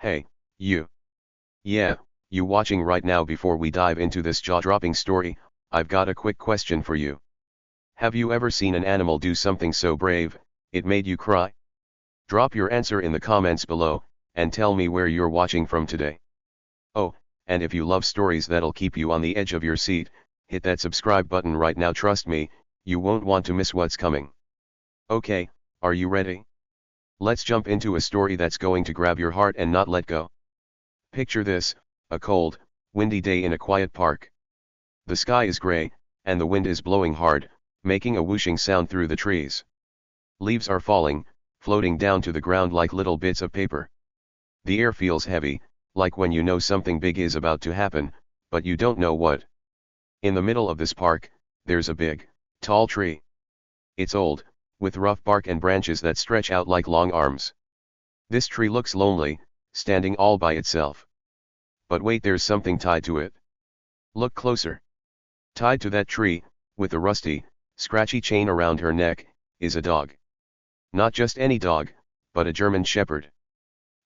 Hey, you. Yeah, you watching right now. Before we dive into this jaw-dropping story, I've got a quick question for you. Have you ever seen an animal do something so brave, it made you cry? Drop your answer in the comments below, and tell me where you're watching from today. Oh, and if you love stories that'll keep you on the edge of your seat, hit that subscribe button right now. Trust me, you won't want to miss what's coming. Okay, are you ready? Let's jump into a story that's going to grab your heart and not let go. Picture this, a cold, windy day in a quiet park. The sky is gray, and the wind is blowing hard, making a whooshing sound through the trees. Leaves are falling, floating down to the ground like little bits of paper. The air feels heavy, like when you know something big is about to happen, but you don't know what. In the middle of this park, there's a big, tall tree. It's old, with rough bark and branches that stretch out like long arms. This tree looks lonely, standing all by itself. But wait, there's something tied to it. Look closer. Tied to that tree, with a rusty, scratchy chain around her neck, is a dog. Not just any dog, but a German Shepherd.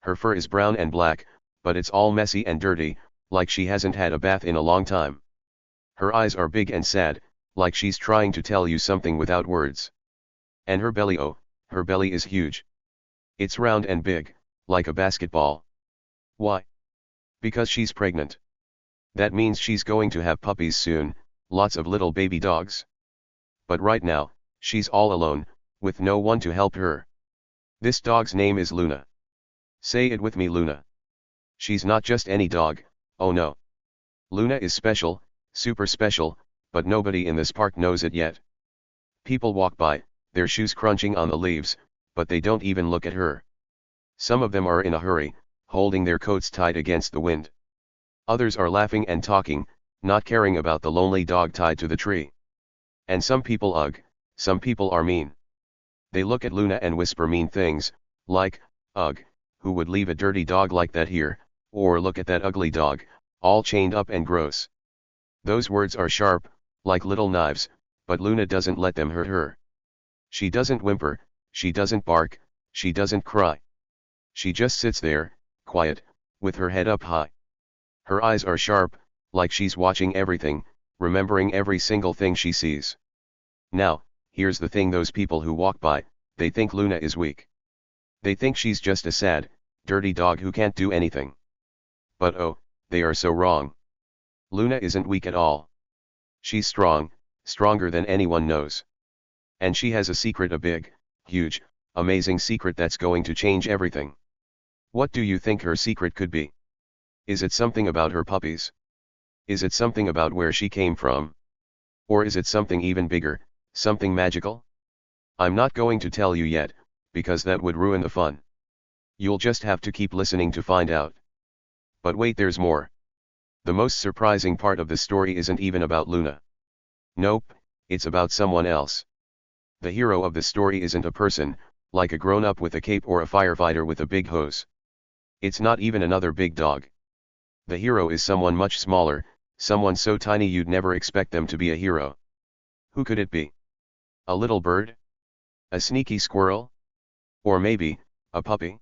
Her fur is brown and black, but it's all messy and dirty, like she hasn't had a bath in a long time. Her eyes are big and sad, like she's trying to tell you something without words. And her belly, oh, her belly is huge. It's round and big, like a basketball. Why? Because she's pregnant. That means she's going to have puppies soon, lots of little baby dogs. But right now, she's all alone, with no one to help her. This dog's name is Luna. Say it with me, Luna. She's not just any dog, oh no. Luna is special, super special, but nobody in this park knows it yet. People walk by, their shoes crunching on the leaves, but they don't even look at her. Some of them are in a hurry, holding their coats tight against the wind. Others are laughing and talking, not caring about the lonely dog tied to the tree. And some people, some people are mean. They look at Luna and whisper mean things, like, ugh, who would leave a dirty dog like that here, or look at that ugly dog, all chained up and gross. Those words are sharp, like little knives, but Luna doesn't let them hurt her. She doesn't whimper, she doesn't bark, she doesn't cry. She just sits there, quiet, with her head up high. Her eyes are sharp, like she's watching everything, remembering every single thing she sees. Now, here's the thing, those people who walk by, they think Luna is weak. They think she's just a sad, dirty dog who can't do anything. But oh, they are so wrong. Luna isn't weak at all. She's strong, stronger than anyone knows. And she has a secret, a big, huge, amazing secret that's going to change everything. What do you think her secret could be? Is it something about her puppies? Is it something about where she came from? Or is it something even bigger, something magical? I'm not going to tell you yet, because that would ruin the fun. You'll just have to keep listening to find out. But wait, there's more. The most surprising part of the story isn't even about Luna. Nope, it's about someone else. The hero of the story isn't a person, like a grown-up with a cape or a firefighter with a big hose. It's not even another big dog. The hero is someone much smaller, someone so tiny you'd never expect them to be a hero. Who could it be? A little bird? A sneaky squirrel? Or maybe, a puppy?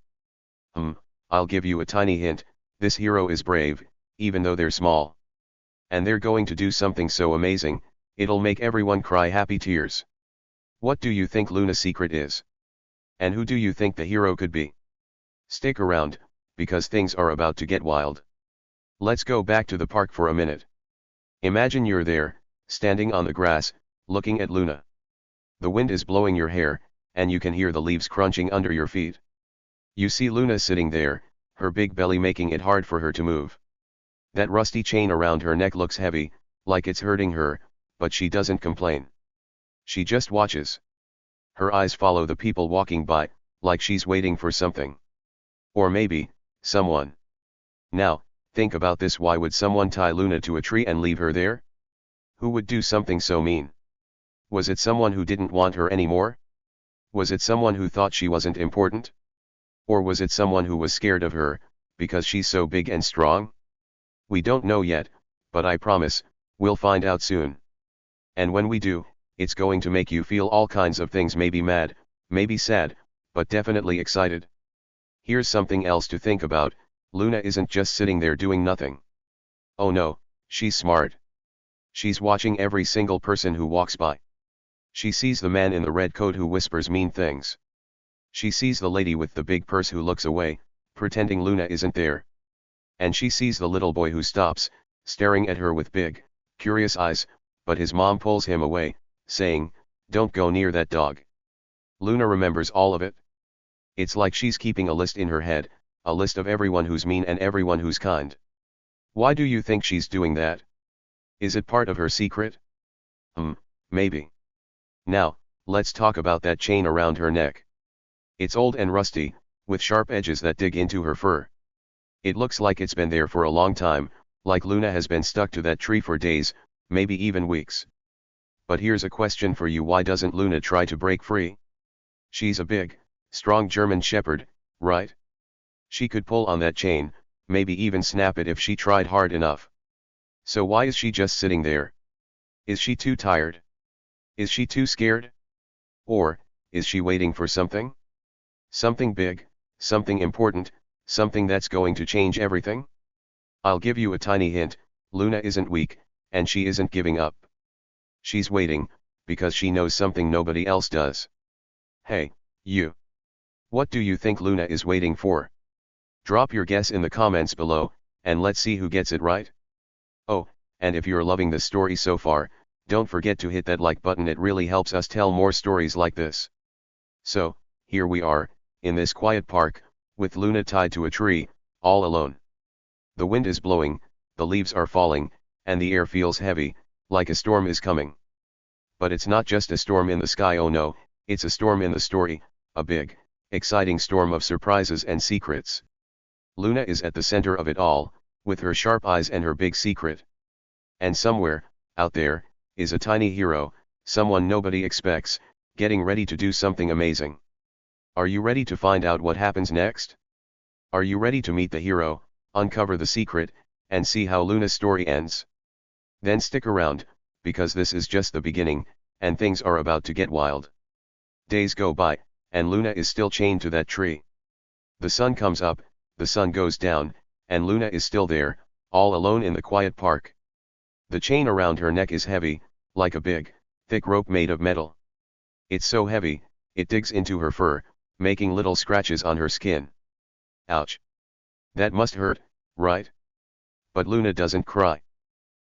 I'll give you a tiny hint, this hero is brave, even though they're small. And they're going to do something so amazing, it'll make everyone cry happy tears. What do you think Luna's secret is? And who do you think the hero could be? Stick around, because things are about to get wild. Let's go back to the park for a minute. Imagine you're there, standing on the grass, looking at Luna. The wind is blowing your hair, and you can hear the leaves crunching under your feet. You see Luna sitting there, her big belly making it hard for her to move. That rusty chain around her neck looks heavy, like it's hurting her, but she doesn't complain. She just watches. Her eyes follow the people walking by, like she's waiting for something. Or maybe, someone. Now, think about this, why would someone tie Luna to a tree and leave her there? Who would do something so mean? Was it someone who didn't want her anymore? Was it someone who thought she wasn't important? Or was it someone who was scared of her, because she's so big and strong? We don't know yet, but I promise, we'll find out soon. And when we do, it's going to make you feel all kinds of things, maybe mad, maybe sad, but definitely excited. Here's something else to think about, Luna isn't just sitting there doing nothing. Oh no, she's smart. She's watching every single person who walks by. She sees the man in the red coat who whispers mean things. She sees the lady with the big purse who looks away, pretending Luna isn't there. And she sees the little boy who stops, staring at her with big, curious eyes, but his mom pulls him away, saying, "Don't go near that dog." Luna remembers all of it. It's like she's keeping a list in her head, a list of everyone who's mean and everyone who's kind. Why do you think she's doing that? Is it part of her secret? Maybe. Now, let's talk about that chain around her neck. It's old and rusty, with sharp edges that dig into her fur. It looks like it's been there for a long time, like Luna has been stuck to that tree for days, maybe even weeks. But here's a question for you: why doesn't Luna try to break free? She's a big, strong German Shepherd, right? She could pull on that chain, maybe even snap it if she tried hard enough. So why is she just sitting there? Is she too tired? Is she too scared? Or, is she waiting for something? Something big, something important, something that's going to change everything? I'll give you a tiny hint: Luna isn't weak, and she isn't giving up. She's waiting, because she knows something nobody else does. Hey, you. What do you think Luna is waiting for? Drop your guess in the comments below, and let's see who gets it right. Oh, and if you're loving the story so far, don't forget to hit that like button. It really helps us tell more stories like this. So, here we are, in this quiet park, with Luna tied to a tree, all alone. The wind is blowing, the leaves are falling, and the air feels heavy, like a storm is coming. But it's not just a storm in the sky, oh no, it's a storm in the story, a big, exciting storm of surprises and secrets. Luna is at the center of it all, with her sharp eyes and her big secret. And somewhere, out there, is a tiny hero, someone nobody expects, getting ready to do something amazing. Are you ready to find out what happens next? Are you ready to meet the hero, uncover the secret, and see how Luna's story ends? Then stick around, because this is just the beginning, and things are about to get wild. Days go by, and Luna is still chained to that tree. The sun comes up, the sun goes down, and Luna is still there, all alone in the quiet park. The chain around her neck is heavy, like a big, thick rope made of metal. It's so heavy, it digs into her fur, making little scratches on her skin. Ouch! That must hurt, right? But Luna doesn't cry.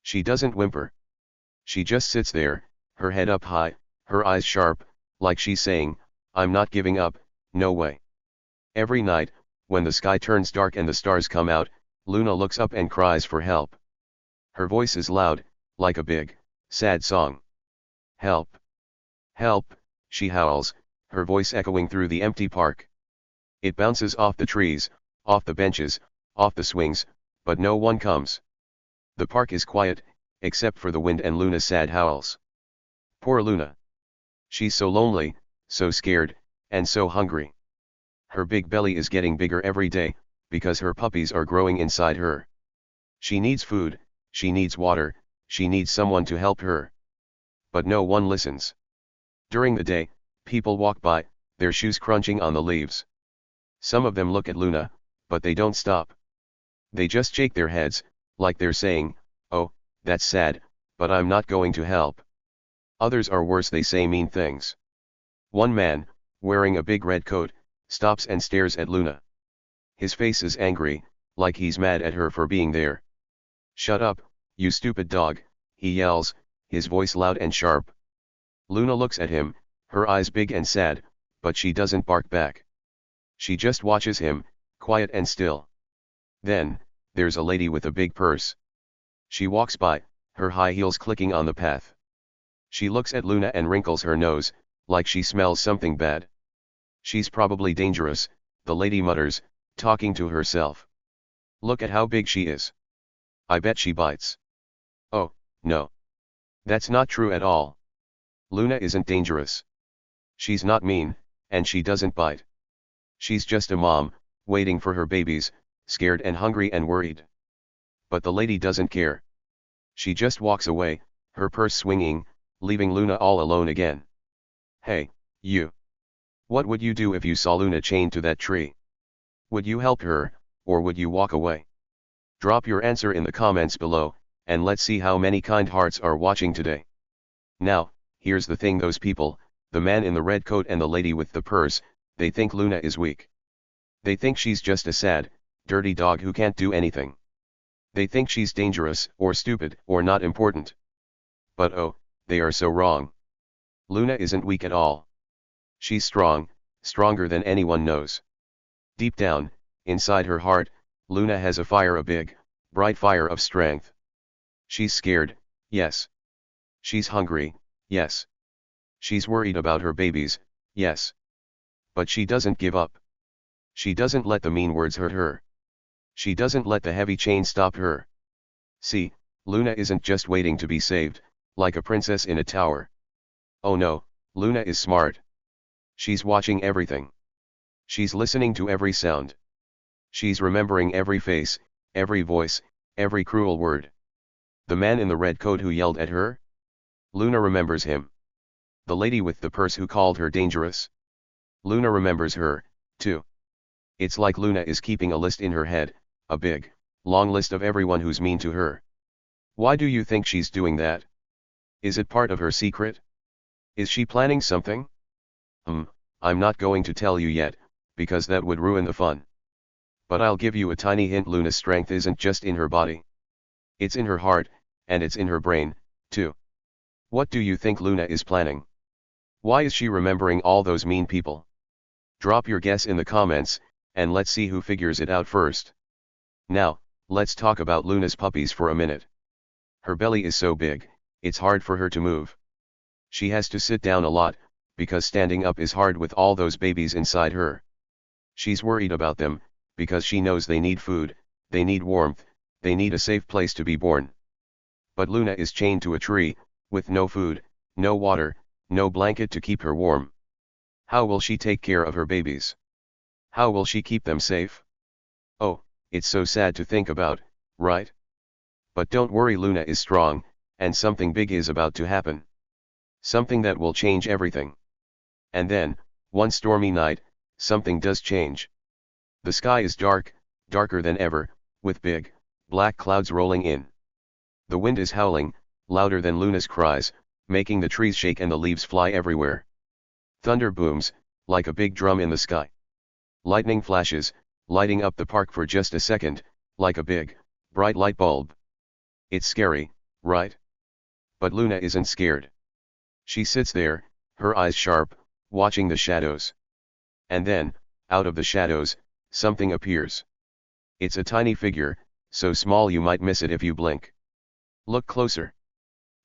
She doesn't whimper. She just sits there, her head up high, her eyes sharp, like she's saying, "I'm not giving up, no way." Every night, when the sky turns dark and the stars come out, Luna looks up and cries for help. Her voice is loud, like a big, sad song. "Help! Help!" she howls, her voice echoing through the empty park. It bounces off the trees, off the benches, off the swings, but no one comes. The park is quiet, except for the wind and Luna's sad howls. Poor Luna. She's so lonely, so scared, and so hungry. Her big belly is getting bigger every day, because her puppies are growing inside her. She needs food, she needs water, she needs someone to help her. But no one listens. During the day, people walk by, their shoes crunching on the leaves. Some of them look at Luna, but they don't stop. They just shake their heads, like they're saying, "Oh, that's sad, but I'm not going to help." Others are worse, they say mean things. One man, wearing a big red coat, stops and stares at Luna. His face is angry, like he's mad at her for being there. "Shut up, you stupid dog," he yells, his voice loud and sharp. Luna looks at him, her eyes big and sad, but she doesn't bark back. She just watches him, quiet and still. Then, there's a lady with a big purse. She walks by, her high heels clicking on the path. She looks at Luna and wrinkles her nose, like she smells something bad. "She's probably dangerous," the lady mutters, talking to herself. "Look at how big she is. I bet she bites." Oh, no. That's not true at all. Luna isn't dangerous. She's not mean, and she doesn't bite. She's just a mom, waiting for her babies, scared and hungry and worried. But the lady doesn't care. She just walks away, her purse swinging, leaving Luna all alone again. Hey, you. What would you do if you saw Luna chained to that tree? Would you help her, or would you walk away? Drop your answer in the comments below, and let's see how many kind hearts are watching today. Now, here's the thing, those people, the man in the red coat and the lady with the purse, they think Luna is weak. They think she's just a sad, dirty dog who can't do anything. They think she's dangerous, or stupid, or not important. But oh, they are so wrong. Luna isn't weak at all. She's strong, stronger than anyone knows. Deep down, inside her heart, Luna has a fire, a big, bright fire of strength. She's scared, yes. She's hungry, yes. She's worried about her babies, yes. But she doesn't give up. She doesn't let the mean words hurt her. She doesn't let the heavy chain stop her. See, Luna isn't just waiting to be saved, like a princess in a tower. Oh no, Luna is smart. She's watching everything. She's listening to every sound. She's remembering every face, every voice, every cruel word. The man in the red coat who yelled at her? Luna remembers him. The lady with the purse who called her dangerous? Luna remembers her, too. It's like Luna is keeping a list in her head, a big, long list of everyone who's mean to her. Why do you think she's doing that? Is it part of her secret? Is she planning something? I'm not going to tell you yet, because that would ruin the fun. But I'll give you a tiny hint. Luna's strength isn't just in her body. It's in her heart, and it's in her brain, too. What do you think Luna is planning? Why is she remembering all those mean people? Drop your guess in the comments, and let's see who figures it out first. Now, let's talk about Luna's puppies for a minute. Her belly is so big, it's hard for her to move. She has to sit down a lot, because standing up is hard with all those babies inside her. She's worried about them, because she knows they need food, they need warmth, they need a safe place to be born. But Luna is chained to a tree, with no food, no water, no blanket to keep her warm. How will she take care of her babies? How will she keep them safe? Oh, it's so sad to think about, right? But don't worry, Luna is strong, and something big is about to happen. Something that will change everything. And then, one stormy night, something does change. The sky is dark, darker than ever, with big, black clouds rolling in. The wind is howling, louder than Luna's cries, making the trees shake and the leaves fly everywhere. Thunder booms, like a big drum in the sky. Lightning flashes, lighting up the park for just a second, like a big, bright light bulb. It's scary, right? But Luna isn't scared. She sits there, her eyes sharp, watching the shadows. And then, out of the shadows, something appears. It's a tiny figure, so small you might miss it if you blink. Look closer.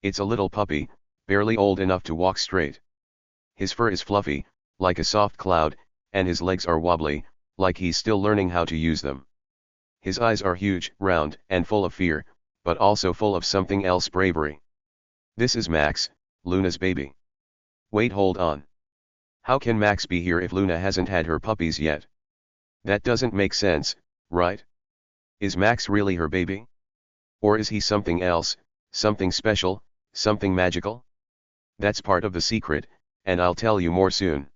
It's a little puppy, barely old enough to walk straight. His fur is fluffy, like a soft cloud, and his legs are wobbly, like he's still learning how to use them. His eyes are huge, round, and full of fear, but also full of something else, bravery. This is Max, Luna's baby. Wait, hold on. How can Max be here if Luna hasn't had her puppies yet? That doesn't make sense, right? Is Max really her baby? Or is he something else, something special, something magical? That's part of the secret, and I'll tell you more soon.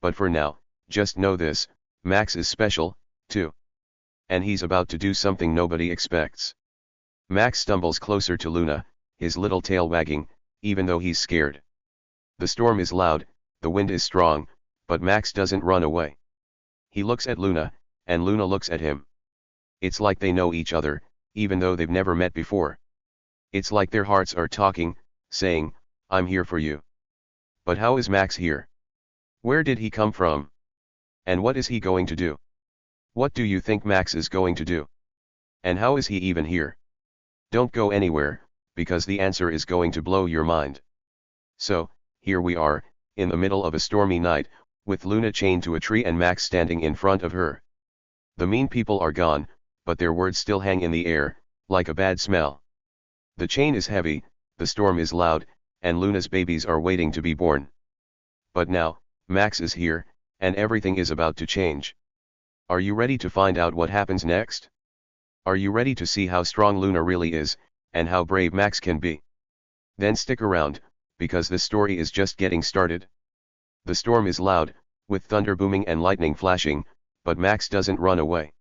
But for now, just know this, Max is special, too. And he's about to do something nobody expects. Max stumbles closer to Luna, his little tail wagging, even though he's scared. The storm is loud, the wind is strong, but Max doesn't run away. He looks at Luna, and Luna looks at him. It's like they know each other, even though they've never met before. It's like their hearts are talking, saying, I'm here for you. But how is Max here? Where did he come from? And what is he going to do? What do you think Max is going to do? And how is he even here? Don't go anywhere, because the answer is going to blow your mind. So, here we are, in the middle of a stormy night, with Luna chained to a tree and Max standing in front of her. The mean people are gone, but their words still hang in the air, like a bad smell. The chain is heavy, the storm is loud, and Luna's babies are waiting to be born. But now, Max is here, and everything is about to change. Are you ready to find out what happens next? Are you ready to see how strong Luna really is, and how brave Max can be? Then stick around, because the story is just getting started. The storm is loud, with thunder booming and lightning flashing, but Max doesn't run away.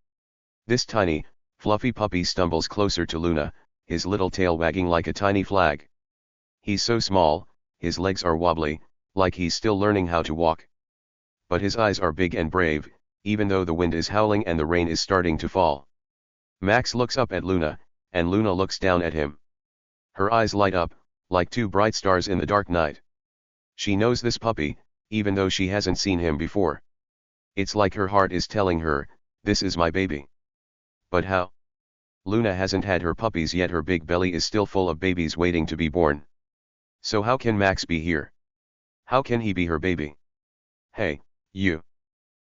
This tiny, fluffy puppy stumbles closer to Luna, his little tail wagging like a tiny flag. He's so small, his legs are wobbly, like he's still learning how to walk. But his eyes are big and brave, even though the wind is howling and the rain is starting to fall. Max looks up at Luna, and Luna looks down at him. Her eyes light up, like two bright stars in the dark night. She knows this puppy, even though she hasn't seen him before. It's like her heart is telling her, this is my baby. But how? Luna hasn't had her puppies yet, her big belly is still full of babies waiting to be born. So how can Max be here? How can he be her baby? Hey, you.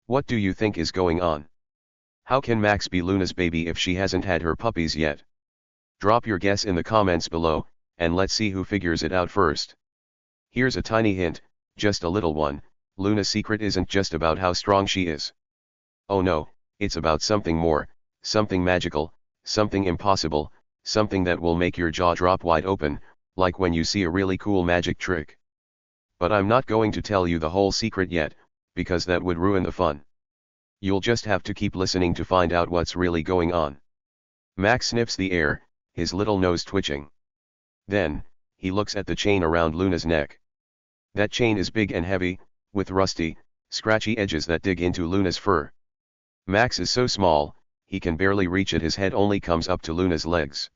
What do you think is going on? How can Max be Luna's baby if she hasn't had her puppies yet? Drop your guess in the comments below, and let's see who figures it out first. Here's a tiny hint, just a little one. Luna's secret isn't just about how strong she is. Oh no, it's about something more, something magical, something impossible, something that will make your jaw drop wide open, like when you see a really cool magic trick. But I'm not going to tell you the whole secret yet, because that would ruin the fun. You'll just have to keep listening to find out what's really going on. Max sniffs the air, his little nose twitching. Then, he looks at the chain around Luna's neck. That chain is big and heavy, with rusty, scratchy edges that dig into Luna's fur. Max is so small, he can barely reach it, his head only comes up to Luna's legs.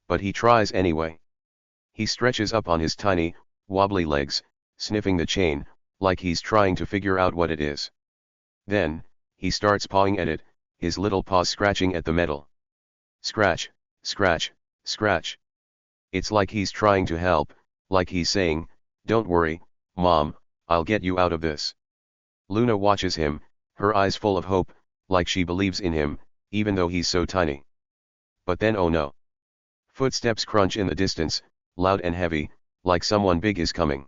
But he tries anyway. He stretches up on his tiny, wobbly legs, sniffing the chain, like he's trying to figure out what it is. Then, he starts pawing at it, his little paws scratching at the metal. Scratch, scratch, scratch. It's like he's trying to help, like he's saying, don't worry, Mom, I'll get you out of this. Luna watches him, her eyes full of hope, like she believes in him, even though he's so tiny. But then oh no. Footsteps crunch in the distance, loud and heavy, like someone big is coming.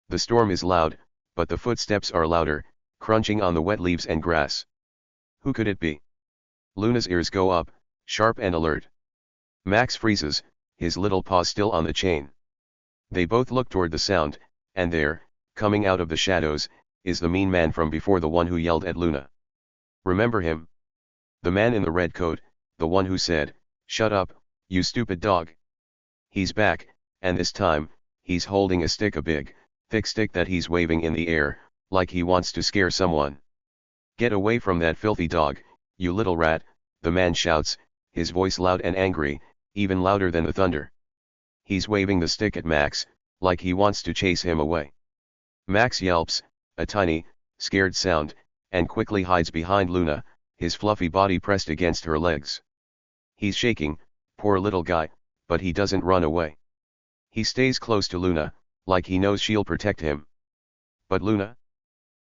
The storm is loud, but the footsteps are louder, crunching on the wet leaves and grass. Who could it be? Luna's ears go up, sharp and alert. Max freezes, his little paw still on the chain. They both look toward the sound, and there, coming out of the shadows, is the mean man from before, the one who yelled at Luna. Remember him? The man in the red coat, the one who said, "Shut up, you stupid dog." He's back, and this time, he's holding a stick, a big, thick stick that he's waving in the air, like he wants to scare someone. "Get away from that filthy dog, you little rat," the man shouts, his voice loud and angry, even louder than the thunder. He's waving the stick at Max, like he wants to chase him away. Max yelps, a tiny, scared sound, and quickly hides behind Luna, his fluffy body pressed against her legs. He's shaking, poor little guy, but he doesn't run away. He stays close to Luna, like he knows she'll protect him. But Luna?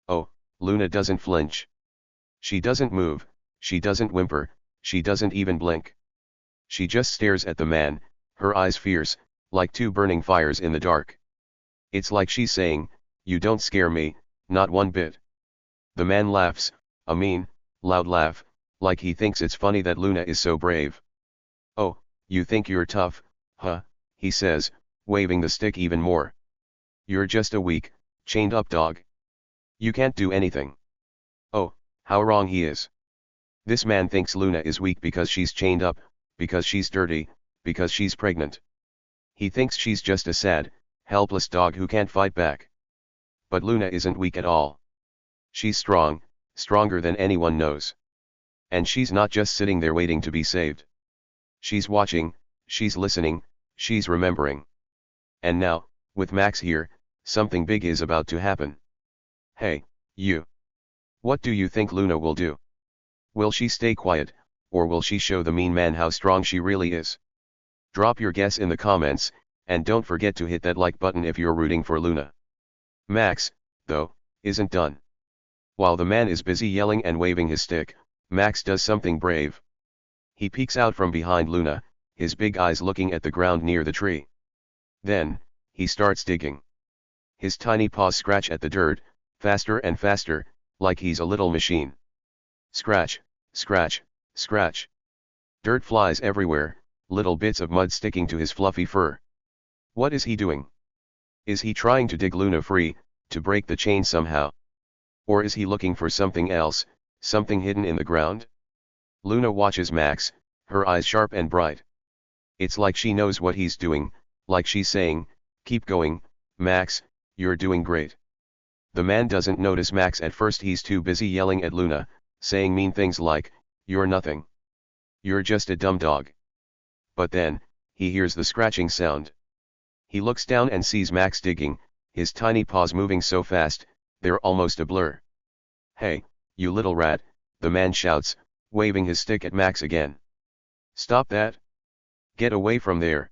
Oh, Luna doesn't flinch. She doesn't move, she doesn't whimper, she doesn't even blink. She just stares at the man, her eyes fierce, like two burning fires in the dark. It's like she's saying, "You don't scare me, not one bit." The man laughs, a mean, loud laugh, like he thinks it's funny that Luna is so brave. "Oh, you think you're tough, huh?" he says, waving the stick even more. "You're just a weak, chained up dog. You can't do anything." Oh, how wrong he is. This man thinks Luna is weak because she's chained up, because she's dirty, because she's pregnant. He thinks she's just a sad, helpless dog who can't fight back. But Luna isn't weak at all. She's strong, stronger than anyone knows. And she's not just sitting there waiting to be saved. She's watching, she's listening, she's remembering. And now, with Max here, something big is about to happen. Hey, you. What do you think Luna will do? Will she stay quiet, or will she show the mean man how strong she really is? Drop your guess in the comments, and don't forget to hit that like button if you're rooting for Luna. Max, though, isn't done. While the man is busy yelling and waving his stick, Max does something brave. He peeks out from behind Luna, his big eyes looking at the ground near the tree. Then, he starts digging. His tiny paws scratch at the dirt, faster and faster, like he's a little machine. Scratch, scratch, scratch. Dirt flies everywhere, little bits of mud sticking to his fluffy fur. What is he doing? Is he trying to dig Luna free, to break the chain somehow? Or is he looking for something else, something hidden in the ground? Luna watches Max, her eyes sharp and bright. It's like she knows what he's doing, like she's saying, "Keep going, Max, you're doing great." The man doesn't notice Max at first. He's too busy yelling at Luna, saying mean things like, "You're nothing. You're just a dumb dog." But then, he hears the scratching sound. He looks down and sees Max digging, his tiny paws moving so fast, they're almost a blur. "Hey, you little rat," the man shouts, waving his stick at Max again. "Stop that! Get away from there!"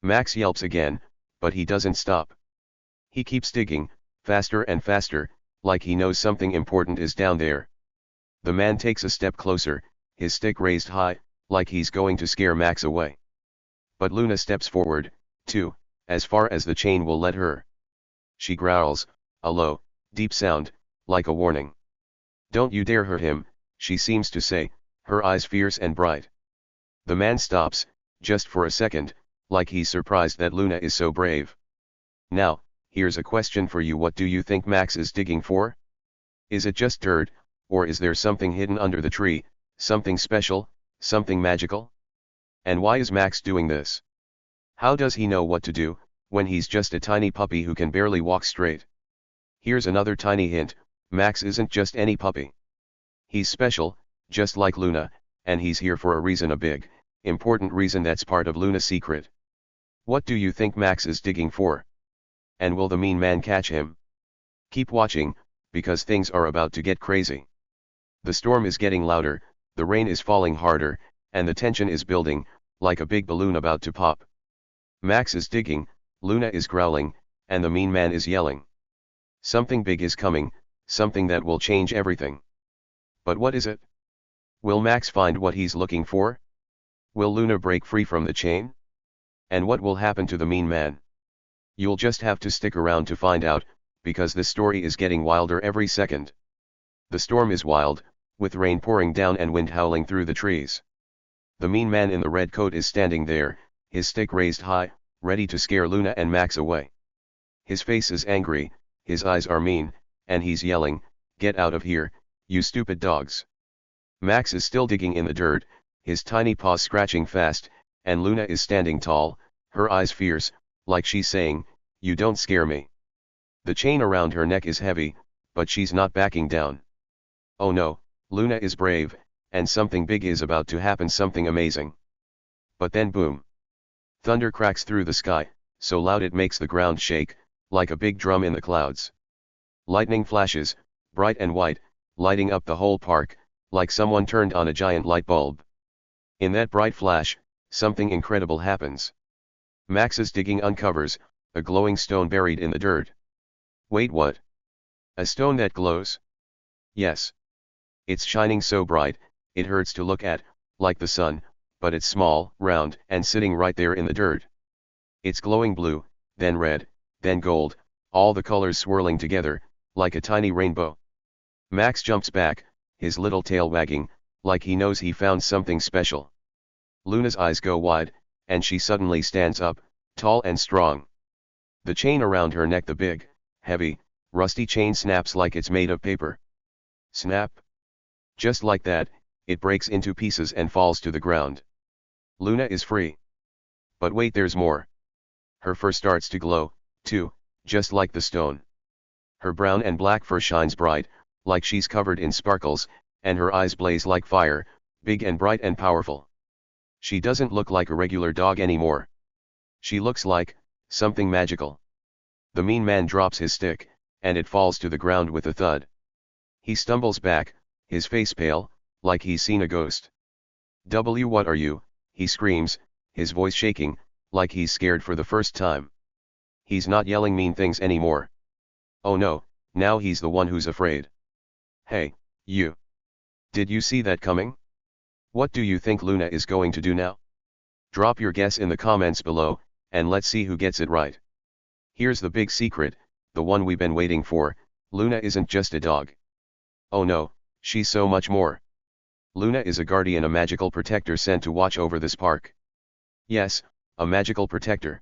Max yelps again, but he doesn't stop. He keeps digging, faster and faster, like he knows something important is down there. The man takes a step closer, his stick raised high, like he's going to scare Max away. But Luna steps forward, too, as far as the chain will let her. She growls, a low, deep sound, like a warning. "Don't you dare hurt him," she seems to say, her eyes fierce and bright. The man stops, just for a second, like he's surprised that Luna is so brave. Now, here's a question for you. What do you think Max is digging for? Is it just dirt, or is there something hidden under the tree, something special, something magical? And why is Max doing this? How does he know what to do, when he's just a tiny puppy who can barely walk straight? Here's another tiny hint: Max isn't just any puppy. He's special, just like Luna, and he's here for a reason, a big, important reason that's part of Luna's secret. What do you think Max is digging for? And will the mean man catch him? Keep watching, because things are about to get crazy. The storm is getting louder, the rain is falling harder, and the tension is building, like a big balloon about to pop. Max is digging, Luna is growling, and the mean man is yelling. Something big is coming, something that will change everything. But what is it? Will Max find what he's looking for? Will Luna break free from the chain? And what will happen to the mean man? You'll just have to stick around to find out, because this story is getting wilder every second. The storm is wild, with rain pouring down and wind howling through the trees. The mean man in the red coat is standing there, his stick raised high, ready to scare Luna and Max away. His face is angry, his eyes are mean, and he's yelling, "Get out of here, you stupid dogs." Max is still digging in the dirt, his tiny paws scratching fast, and Luna is standing tall, her eyes fierce, like she's saying, "You don't scare me." The chain around her neck is heavy, but she's not backing down. Oh no, Luna is brave, and something big is about to happen, something amazing. But then boom! Thunder cracks through the sky, so loud it makes the ground shake, like a big drum in the clouds. Lightning flashes, bright and white, lighting up the whole park, like someone turned on a giant light bulb. In that bright flash, something incredible happens. Max's digging uncovers a glowing stone buried in the dirt. Wait, what? A stone that glows? Yes. It's shining so bright, it hurts to look at, like the sun, but it's small, round, and sitting right there in the dirt. It's glowing blue, then red, then gold, all the colors swirling together, like a tiny rainbow. Max jumps back, his little tail wagging, like he knows he found something special. Luna's eyes go wide, and she suddenly stands up, tall and strong. The chain around her neck, the big, heavy, rusty chain, snaps like it's made of paper. Snap! Just like that, it breaks into pieces and falls to the ground. Luna is free. But wait, there's more. Her fur starts to glow, too, just like the stone. Her brown and black fur shines bright, like she's covered in sparkles, and her eyes blaze like fire, big and bright and powerful. She doesn't look like a regular dog anymore. She looks like something magical. The mean man drops his stick, and it falls to the ground with a thud. He stumbles back, his face pale, like he's seen a ghost. What are you? He screams, his voice shaking, like he's scared for the first time. He's not yelling mean things anymore. Oh no, now he's the one who's afraid. Hey, you! Did you see that coming? What do you think Luna is going to do now? Drop your guess in the comments below, and let's see who gets it right. Here's the big secret, the one we've been waiting for: Luna isn't just a dog. Oh no, she's so much more. Luna is a guardian, a magical protector sent to watch over this park. Yes, a magical protector.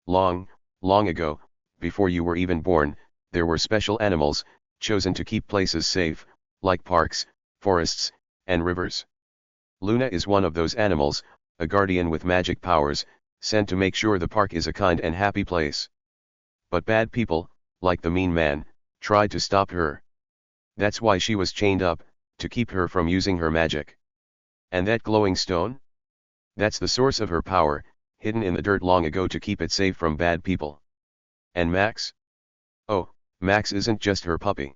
Long, long ago, before you were even born, there were special animals, chosen to keep places safe, like parks, forests, and rivers. Luna is one of those animals, a guardian with magic powers, sent to make sure the park is a kind and happy place. But bad people, like the mean man, tried to stop her. That's why she was chained up, to keep her from using her magic. And that glowing stone? That's the source of her power, hidden in the dirt long ago to keep it safe from bad people. And Max? Oh, Max isn't just her puppy.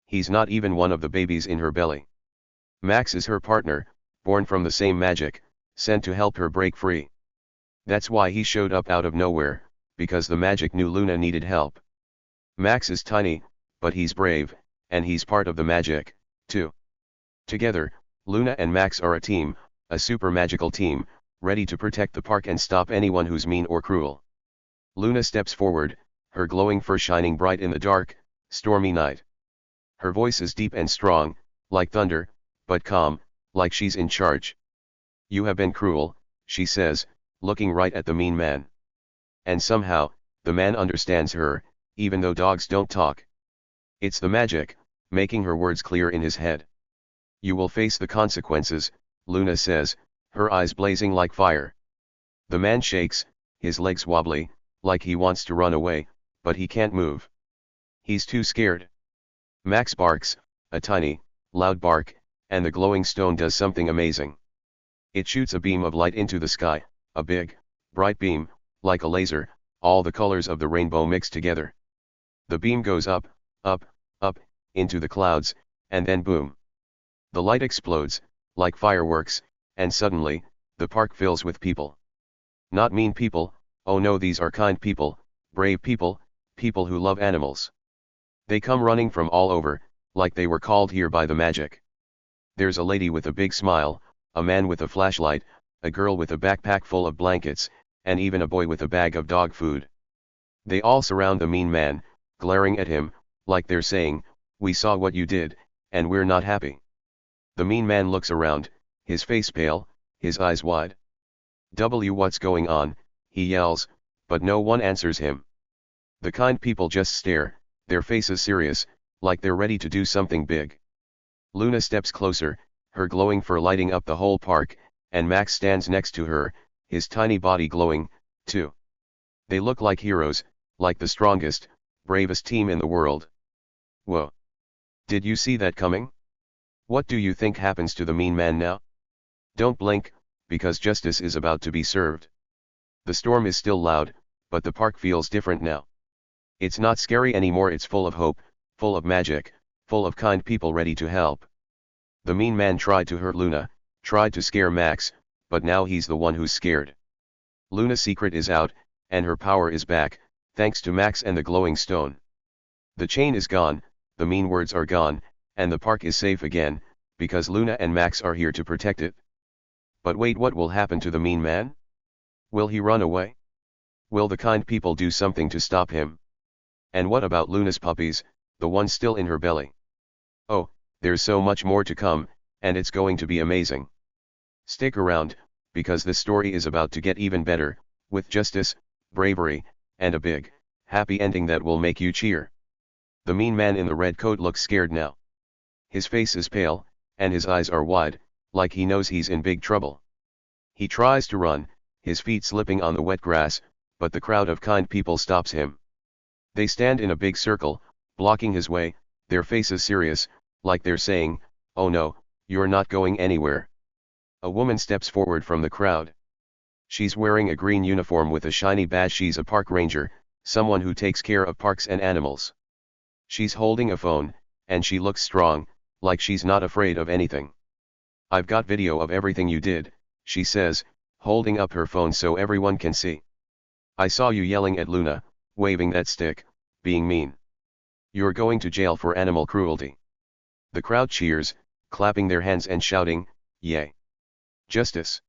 He's not even one of the babies in her belly. Max is her partner, born from the same magic, sent to help her break free. That's why he showed up out of nowhere, because the magic knew Luna needed help. Max is tiny, but he's brave, and he's part of the magic, too. Together, Luna and Max are a team, a super magical team, ready to protect the park and stop anyone who's mean or cruel. Luna steps forward, her glowing fur shining bright in the dark, stormy night. Her voice is deep and strong, like thunder, but calm, like she's in charge. You have been cruel, she says, looking right at the mean man. And somehow, the man understands her, even though dogs don't talk. It's the magic, making her words clear in his head. You will face the consequences, Luna says, her eyes blazing like fire. The man shakes, his legs wobbly, like he wants to run away, but he can't move. He's too scared. Max barks, a tiny, loud bark, and the glowing stone does something amazing. It shoots a beam of light into the sky, a big, bright beam, like a laser, all the colors of the rainbow mixed together. The beam goes up, up, up, into the clouds, and then boom. The light explodes, like fireworks, and suddenly, the park fills with people. Not mean people, oh no, these are kind people, brave people, people who love animals. They come running from all over, like they were called here by the magic. There's a lady with a big smile, a man with a flashlight, a girl with a backpack full of blankets, and even a boy with a bag of dog food. They all surround the mean man, glaring at him, like they're saying, "We saw what you did, and we're not happy." The mean man looks around, his face pale, his eyes wide. What's going on, he yells, but no one answers him. The kind people just stare, their faces serious, like they're ready to do something big. Luna steps closer, her glowing fur lighting up the whole park, and Max stands next to her, his tiny body glowing, too. They look like heroes, like the strongest, bravest team in the world. Whoa! Did you see that coming? What do you think happens to the mean man now? Don't blink, because justice is about to be served. The storm is still loud, but the park feels different now. It's not scary anymore, it's full of hope, full of magic, full of kind people ready to help. The mean man tried to hurt Luna, tried to scare Max, but now he's the one who's scared. Luna's secret is out, and her power is back, thanks to Max and the glowing stone. The chain is gone, the mean words are gone, and the park is safe again, because Luna and Max are here to protect it. But wait, what will happen to the mean man? Will he run away? Will the kind people do something to stop him? And what about Luna's puppies, the ones still in her belly? Oh, there's so much more to come, and it's going to be amazing. Stick around, because this story is about to get even better, with justice, bravery, and a big, happy ending that will make you cheer. The mean man in the red coat looks scared now. His face is pale, and his eyes are wide, like he knows he's in big trouble. He tries to run, his feet slipping on the wet grass, but the crowd of kind people stops him. They stand in a big circle, blocking his way, their faces serious, like they're saying, "Oh no, you're not going anywhere." A woman steps forward from the crowd. She's wearing a green uniform with a shiny badge. She's a park ranger, someone who takes care of parks and animals. She's holding a phone, and she looks strong, like she's not afraid of anything. "I've got video of everything you did," she says, holding up her phone so everyone can see. "I saw you yelling at Luna, waving that stick, being mean. You're going to jail for animal cruelty." The crowd cheers, clapping their hands and shouting, "Yay! Justice!"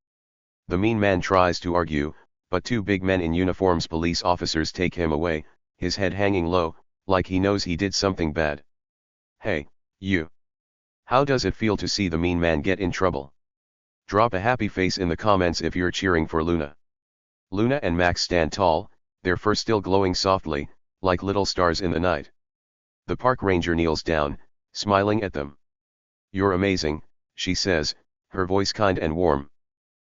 The mean man tries to argue, but two big men in uniforms, police officers, take him away, his head hanging low, like he knows he did something bad. "Hey, you! How does it feel to see the mean man get in trouble?" Drop a happy face in the comments if you're cheering for Luna. Luna and Max stand tall, their fur still glowing softly, like little stars in the night. The park ranger kneels down, smiling at them. "You're amazing," she says, her voice kind and warm.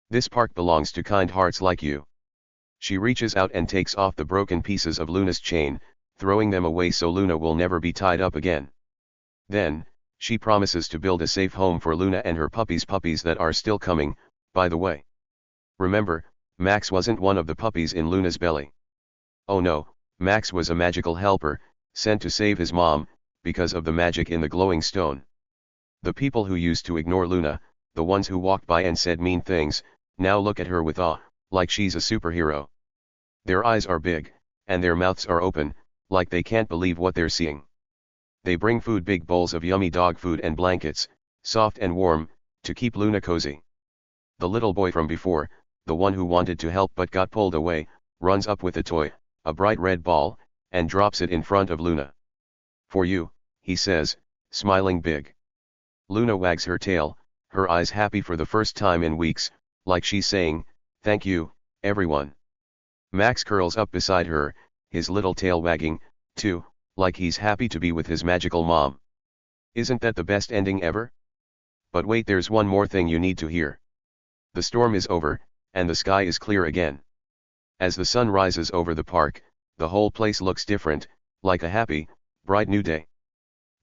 This park belongs to kind hearts like you. She reaches out and takes off the broken pieces of Luna's chain, throwing them away so Luna will never be tied up again. Then, she promises to build a safe home for Luna and her puppies that are still coming, by the way. Remember, Max wasn't one of the puppies in Luna's belly. Oh no, Max was a magical helper, sent to save his mom, because of the magic in the glowing stone. The people who used to ignore Luna, the ones who walked by and said mean things, now look at her with awe, like she's a superhero. Their eyes are big, and their mouths are open, like they can't believe what they're seeing. They bring food, big bowls of yummy dog food and blankets, soft and warm, to keep Luna cozy. The little boy from before, the one who wanted to help but got pulled away, runs up with a toy, a bright red ball, and drops it in front of Luna. "For you," he says, smiling big. Luna wags her tail, her eyes happy for the first time in weeks, like she's saying, "Thank you, everyone." Max curls up beside her, his little tail wagging, too, like he's happy to be with his magical mom. Isn't that the best ending ever? But wait, there's one more thing you need to hear. The storm is over, and the sky is clear again. As the sun rises over the park, the whole place looks different, like a happy, bright new day.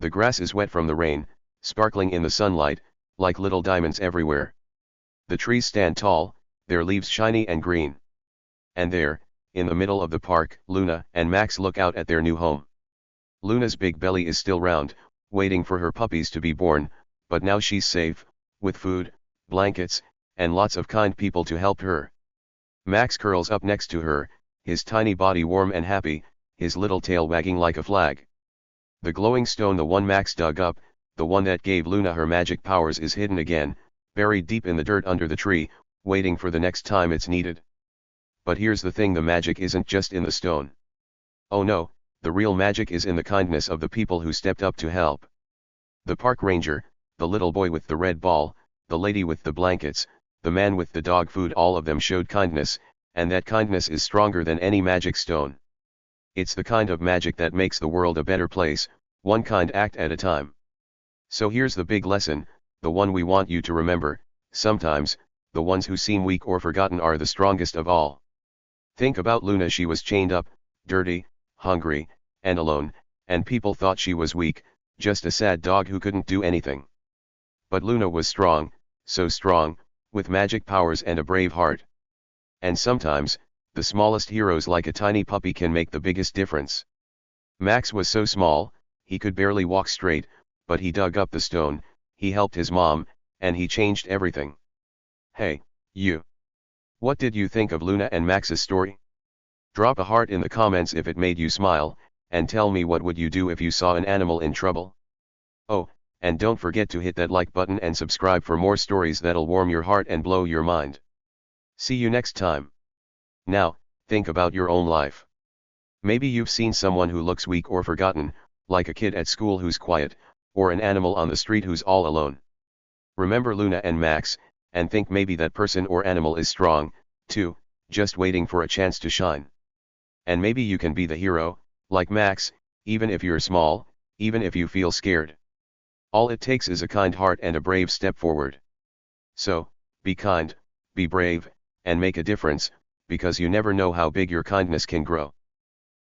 The grass is wet from the rain, sparkling in the sunlight, like little diamonds everywhere. The trees stand tall, their leaves shiny and green. And there, in the middle of the park, Luna and Max look out at their new home. Luna's big belly is still round, waiting for her puppies to be born, but now she's safe, with food, blankets, and lots of kind people to help her. Max curls up next to her, his tiny body warm and happy, his little tail wagging like a flag. The glowing stone, the one Max dug up, the one that gave Luna her magic powers, is hidden again, buried deep in the dirt under the tree, waiting for the next time it's needed. But here's the thing, the magic isn't just in the stone. Oh no, the real magic is in the kindness of the people who stepped up to help. The park ranger, the little boy with the red ball, the lady with the blankets, the man with the dog food, all of them showed kindness, and that kindness is stronger than any magic stone. It's the kind of magic that makes the world a better place, one kind act at a time. So here's the big lesson, the one we want you to remember: sometimes, the ones who seem weak or forgotten are the strongest of all. Think about Luna. She was chained up, dirty, hungry, and alone, and people thought she was weak, just a sad dog who couldn't do anything. But Luna was strong, so strong, with magic powers and a brave heart. And sometimes, the smallest heroes like a tiny puppy can make the biggest difference. Max was so small, he could barely walk straight, but he dug up the stone, he helped his mom, and he changed everything. Hey, you! What did you think of Luna and Max's story? Drop a heart in the comments if it made you smile, and tell me what would you do if you saw an animal in trouble. Oh, and don't forget to hit that like button and subscribe for more stories that'll warm your heart and blow your mind. See you next time. Now, think about your own life. Maybe you've seen someone who looks weak or forgotten, like a kid at school who's quiet, or an animal on the street who's all alone. Remember Luna and Max, and think maybe that person or animal is strong, too, just waiting for a chance to shine. And maybe you can be the hero, like Max, even if you're small, even if you feel scared. All it takes is a kind heart and a brave step forward. So, be kind, be brave, and make a difference, because you never know how big your kindness can grow.